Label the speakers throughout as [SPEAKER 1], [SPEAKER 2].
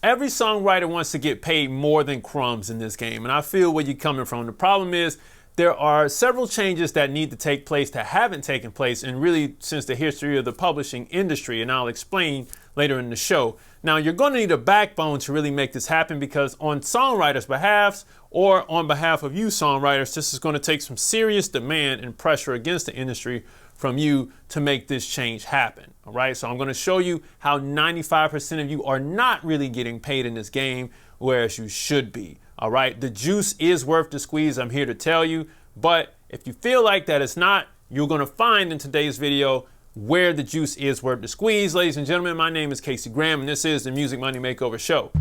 [SPEAKER 1] Every songwriter wants to get paid more than crumbs in this game, and I feel where you're coming from. The problem is there are several changes that need to take place that haven't taken place and really since the history of the publishing industry, and I'll explain later in the show. Now, you're going to need a backbone to really make this happen because on songwriters' behalf or on behalf of you songwriters, this is going to take some serious demand and pressure against the industry from you to make this change happen. All right, so I'm going to show you how 95% of you are not really getting paid in this game, whereas you should be. All right, the juice is worth the squeeze, I'm here to tell you. But if you feel like that it's not, you're going to find in today's video where the juice is worth the squeeze. Ladies and gentlemen, my name is Casey Graham, and this is the Music Money Makeover Show.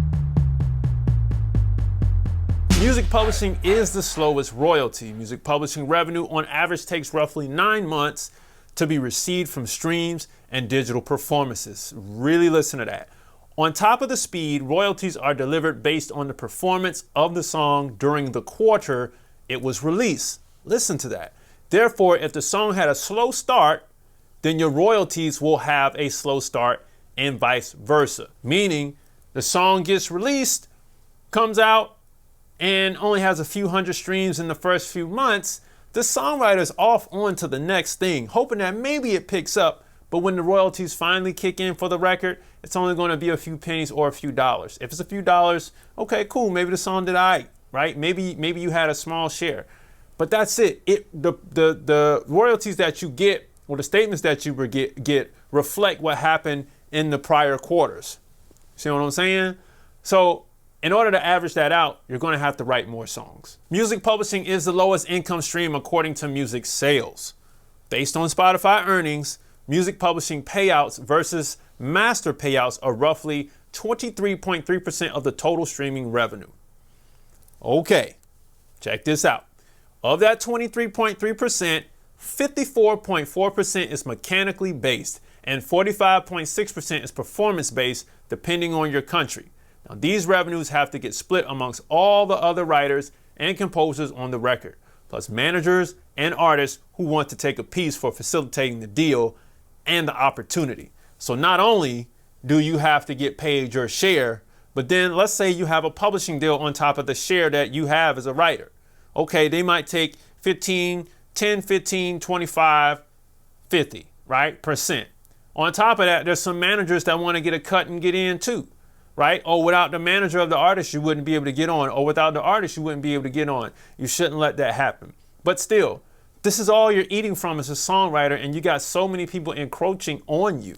[SPEAKER 1] Music publishing is the slowest royalty. Music publishing revenue on average takes roughly 9 months to be received from streams and digital performances. Really listen to that. On top of the speed, royalties are delivered based on the performance of the song during the quarter it was released. Listen to that. Therefore, if the song had a slow start, then your royalties will have a slow start and vice versa. Meaning the song gets released, comes out, and only has a few hundred streams in the first few months, the songwriter's off on to the next thing, hoping that maybe it picks up. But when the royalties finally kick in for the record, it's only going to be a few pennies or a few dollars. If it's a few dollars, okay, cool. Maybe the song did all right, right? Maybe you had a small share, but that's it. The royalties that you get or the statements that you get reflect what happened in the prior quarters. See what I'm saying? So in order to average that out, you're going to have to write more songs. Music publishing is the lowest income stream according to music sales. Based on Spotify earnings, music publishing payouts versus master payouts are roughly 23.3% of the total streaming revenue. Okay, check this out. Of that 23.3%, 54.4% is mechanically based and 45.6% is performance based, depending on your country. Now, these revenues have to get split amongst all the other writers and composers on the record, plus managers and artists who want to take a piece for facilitating the deal and the opportunity. So not only do you have to get paid your share, but then let's say you have a publishing deal on top of the share that you have as a writer. Okay, they might take 10, 15, 25, 50, right, percent. On top of that, there's some managers that want to get a cut and get in too, right? Or without the manager of the artist, you wouldn't be able to get on. Or without the artist, you wouldn't be able to get on. You shouldn't let that happen. But still, this is all you're eating from as a songwriter, and you got so many people encroaching on you.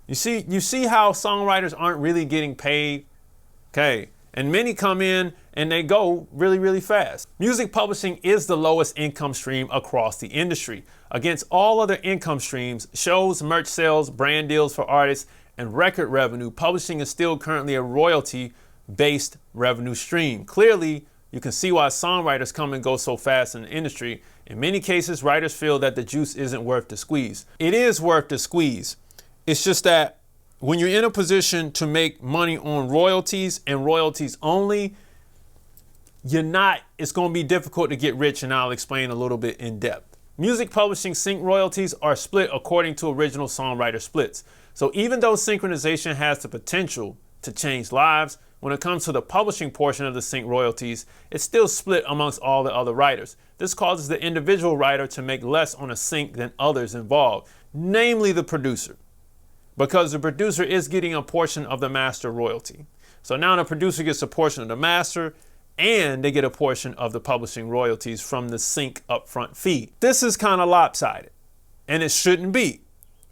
[SPEAKER 1] You see how songwriters aren't really getting paid? Okay. And many come in and they go really, really fast. Music publishing is the lowest income stream across the industry. Against all other income streams, shows, merch sales, brand deals for artists, and record revenue, publishing is still currently a royalty-based revenue stream. Clearly, you can see why songwriters come and go so fast in the industry. In many cases, writers feel that the juice isn't worth the squeeze. It is worth the squeeze. It's just that when you're in a position to make money on royalties and royalties only, it's going to be difficult to get rich, and I'll explain a little bit in depth. Music publishing sync royalties are split according to original songwriter splits. So even though synchronization has the potential to change lives, when it comes to the publishing portion of the sync royalties, it's still split amongst all the other writers. This causes the individual writer to make less on a sync than others involved, namely the producer, because the producer is getting a portion of the master royalty. So now the producer gets a portion of the master and they get a portion of the publishing royalties from the sync upfront fee. This is kind of lopsided and it shouldn't be.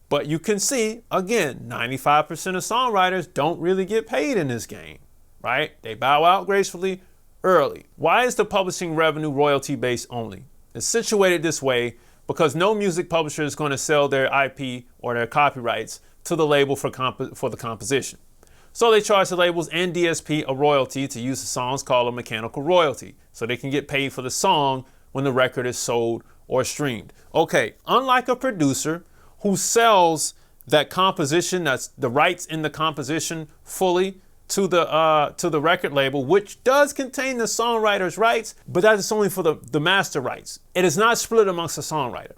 [SPEAKER 1] But you can see, again, 95% of songwriters don't really get paid in this game, right? They bow out gracefully early. Why is the publishing revenue royalty based only? It's situated this way because no music publisher is going to sell their IP or their copyrights to the label for the composition. So they charge the labels and DSP a royalty to use the songs called a mechanical royalty, so they can get paid for the song when the record is sold or streamed. Okay, unlike a producer who sells that composition, that's the rights in the composition fully to the record label, which does contain the songwriter's rights, but that is only for the master rights. It is not split amongst the songwriter.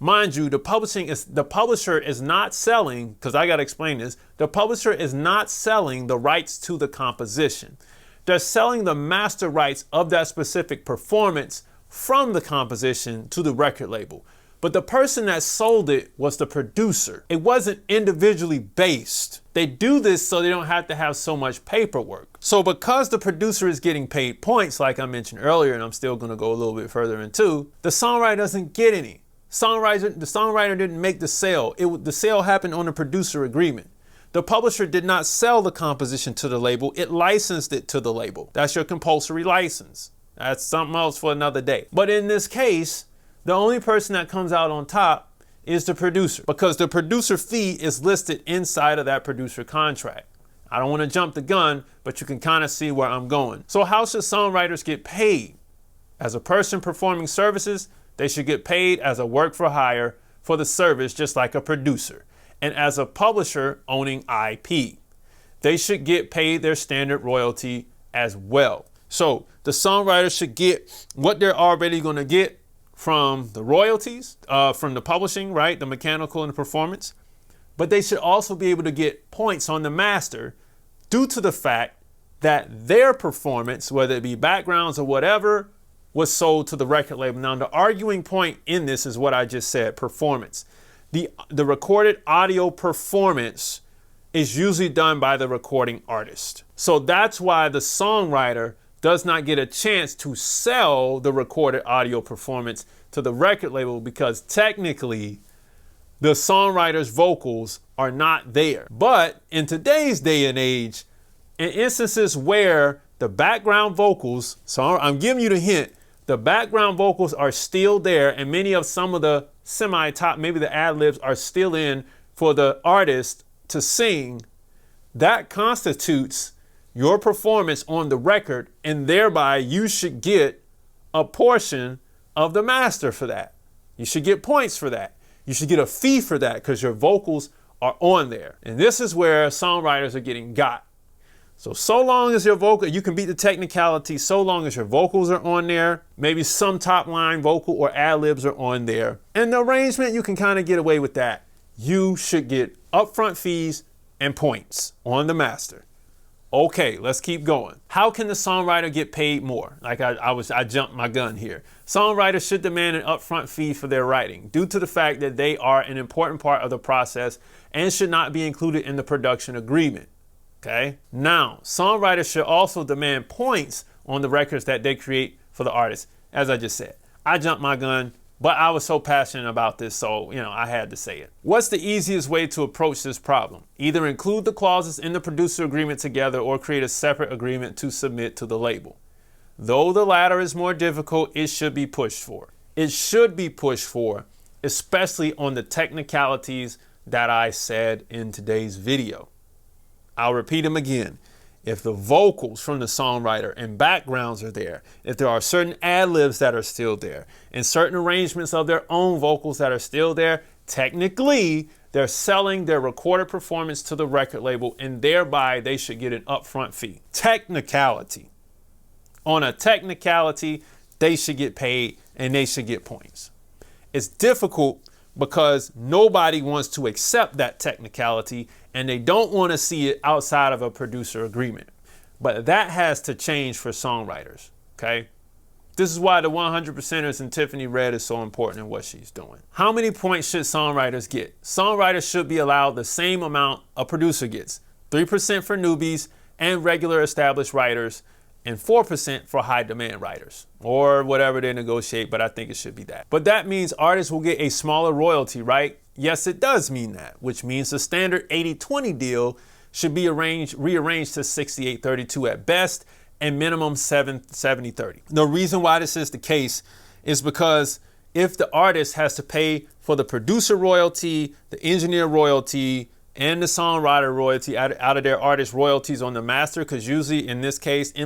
[SPEAKER 1] Mind you, the publisher is not selling, because I got to explain this, the publisher is not selling the rights to the composition. They're selling the master rights of that specific performance from the composition to the record label. But the person that sold it was the producer. It wasn't individually based. They do this so they don't have to have so much paperwork. So because the producer is getting paid points, like I mentioned earlier, and I'm still going to go a little bit further into, the songwriter doesn't get any. The songwriter didn't make the sale. The sale happened on a producer agreement. The publisher did not sell the composition to the label. It licensed it to the label. That's your compulsory license. That's something else for another day. But in this case, the only person that comes out on top is the producer, because the producer fee is listed inside of that producer contract. I don't want to jump the gun, but you can kind of see where I'm going. So how should songwriters get paid? As a person performing services, they should get paid as a work for hire for the service, just like a producer. And as a publisher owning IP, they should get paid their standard royalty as well. So the songwriter should get what they're already going to get from the royalties, from the publishing, right? The mechanical and the performance. But they should also be able to get points on the master due to the fact that their performance, whether it be backgrounds or whatever, was sold to the record label. Now, the arguing point in this is what I just said, performance. The recorded audio performance is usually done by the recording artist. So that's why the songwriter does not get a chance to sell the recorded audio performance to the record label, because technically the songwriter's vocals are not there. But in today's day and age, in instances where the background vocals, so I'm giving you the hint, the background vocals are still there, and some of the semi-top, maybe the ad-libs are still in for the artist to sing, that constitutes your performance on the record, and thereby you should get a portion of the master for that. You should get points for that. You should get a fee for that because your vocals are on there. And this is where songwriters are getting got. So long as your vocal, you can beat the technicality, so long as your vocals are on there, maybe some top line vocal or ad-libs are on there. And the arrangement, you can kind of get away with that. You should get upfront fees and points on the master. Okay, let's keep going. How can the songwriter get paid more? Like I jumped my gun here. Songwriters should demand an upfront fee for their writing due to the fact that they are an important part of the process and should not be included in the production agreement. Okay. Now, songwriters should also demand points on the records that they create for the artist. As I just said, I jumped my gun, but I was so passionate about this, so, I had to say it. What's the easiest way to approach this problem? Either include the clauses in the producer agreement together or create a separate agreement to submit to the label. Though the latter is more difficult, it should be pushed for. It should be pushed for, especially on the technicalities that I said in today's video. I'll repeat them again. If the vocals from the songwriter and backgrounds are there, if there are certain ad-libs that are still there, and certain arrangements of their own vocals that are still there, technically, they're selling their recorded performance to the record label, and thereby they should get an upfront fee. Technicality. On a technicality, they should get paid and they should get points. It's difficult because nobody wants to accept that technicality and they don't want to see it outside of a producer agreement. But that has to change for songwriters, okay? This is why the 100%ers and Tiffany Red is so important in what she's doing. How many points should songwriters get? Songwriters should be allowed the same amount a producer gets. 3% for newbies and regular established writers, and 4% for high demand writers, or whatever they negotiate, but I think it should be that. But that means artists will get a smaller royalty, right? Yes, it does mean that, which means the standard 80-20 deal should be rearranged to 68-32 at best and minimum 70-30. The reason why this is the case is because if the artist has to pay for the producer royalty, the engineer royalty, and the songwriter royalty out of their artist royalties on the master, because usually in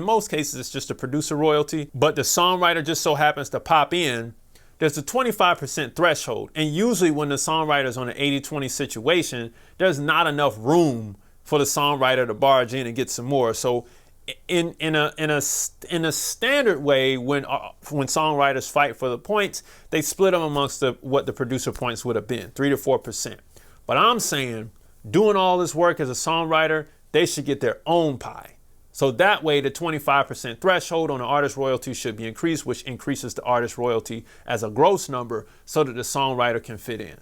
[SPEAKER 1] most cases, it's just a producer royalty, but the songwriter just so happens to pop in, there's a 25% threshold. And usually when the songwriter's on an 80-20 situation, there's not enough room for the songwriter to barge in and get some more. So In a standard way, when songwriters fight for the points, they split them amongst what the producer points would have been, 3 to 4%. But I'm saying, doing all this work as a songwriter, they should get their own pie. So that way, the 25% threshold on the artist royalty should be increased, which increases the artist royalty as a gross number so that the songwriter can fit in.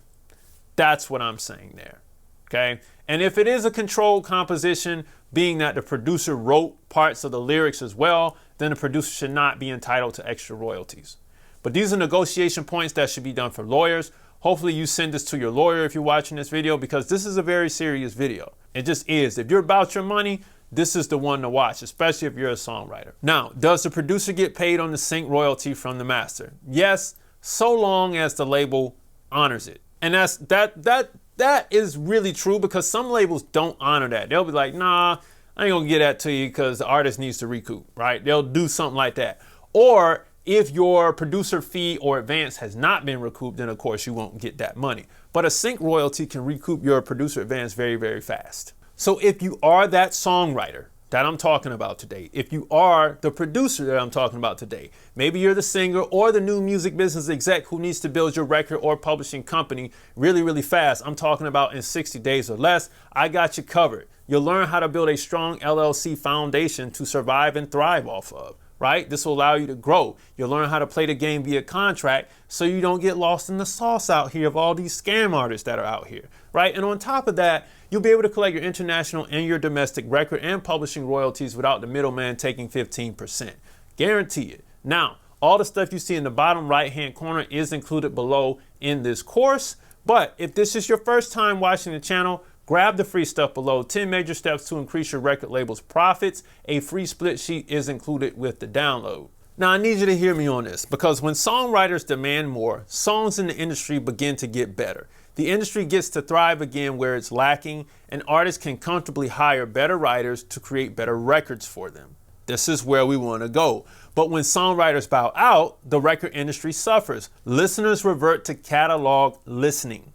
[SPEAKER 1] That's what I'm saying there. Okay. And if it is a controlled composition, being that the producer wrote parts of the lyrics as well, then the producer should not be entitled to extra royalties. But these are negotiation points that should be done for lawyers. Hopefully you send this to your lawyer if you're watching this video, because this is a very serious video. It just is. If you're about your money, this is the one to watch, especially if you're a songwriter. Now, does the producer get paid on the sync royalty from the master? Yes, so long as the label honors it. And that is really true, because some labels don't honor that. They'll be like, nah, I ain't gonna get that to you because the artist needs to recoup, right? They'll do something like that. Or if your producer fee or advance has not been recouped, then of course you won't get that money. But a sync royalty can recoup your producer advance very, very fast. So if you are that songwriter that I'm talking about today, if you are the producer that I'm talking about today, maybe you're the singer or the new music business exec who needs to build your record or publishing company really, really fast. I'm talking about in 60 days or less. I got you covered. You'll learn how to build a strong LLC foundation to survive and thrive off of, right? This will allow you to grow. You'll learn how to play the game via contract so you don't get lost in the sauce out here of all these scam artists that are out here, right? And on top of that, you'll be able to collect your international and your domestic record and publishing royalties without the middleman taking 15%. Guarantee it. Now, all the stuff you see in the bottom right-hand corner is included below in this course. But if this is your first time watching the channel, grab the free stuff below. 10 major steps to increase your record label's profits. A free split sheet is included with the download. Now, I need you to hear me on this, because when songwriters demand more, songs in the industry begin to get better. The industry gets to thrive again where it's lacking, and artists can comfortably hire better writers to create better records for them. This is where we want to go. But when songwriters bow out, the record industry suffers. Listeners revert to catalog listening,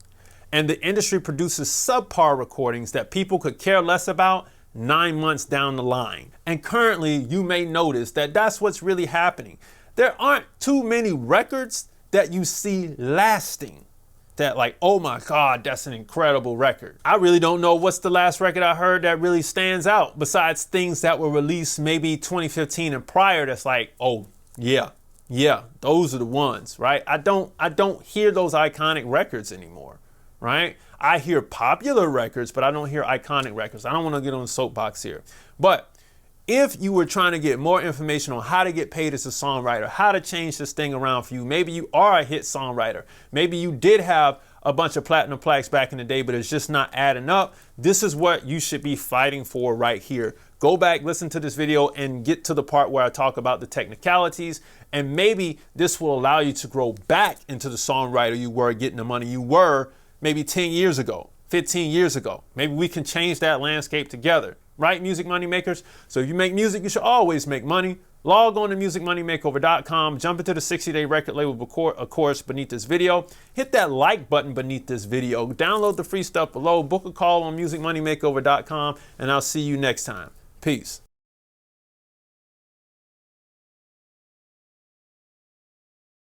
[SPEAKER 1] and the industry produces subpar recordings that people could care less about 9 months down the line. And currently, you may notice that that's what's really happening. There aren't too many records that you see lasting. That like, oh my God, that's an incredible record. I really don't know what's the last record I heard that really stands out besides things that were released maybe 2015 and prior. That's like, oh yeah, those are the ones, right? I don't hear those iconic records anymore, right? I hear popular records, but I don't hear iconic records. I don't want to get on the soapbox here. But if you were trying to get more information on how to get paid as a songwriter, how to change this thing around for you, maybe you are a hit songwriter, maybe you did have a bunch of platinum plaques back in the day, but it's just not adding up, this is what you should be fighting for right here. Go back, listen to this video, and get to the part where I talk about the technicalities, and maybe this will allow you to grow back into the songwriter you were, getting the money you were maybe 10 years ago, 15 years ago. Maybe we can change that landscape together. Right, music money makers? So if you make music, you should always make money. Log on to musicmoneymakeover.com, jump into the 60-day record label course beneath this video. Hit that like button beneath this video. Download the free stuff below. Book a call on musicmoneymakeover.com, and I'll see you next time. Peace.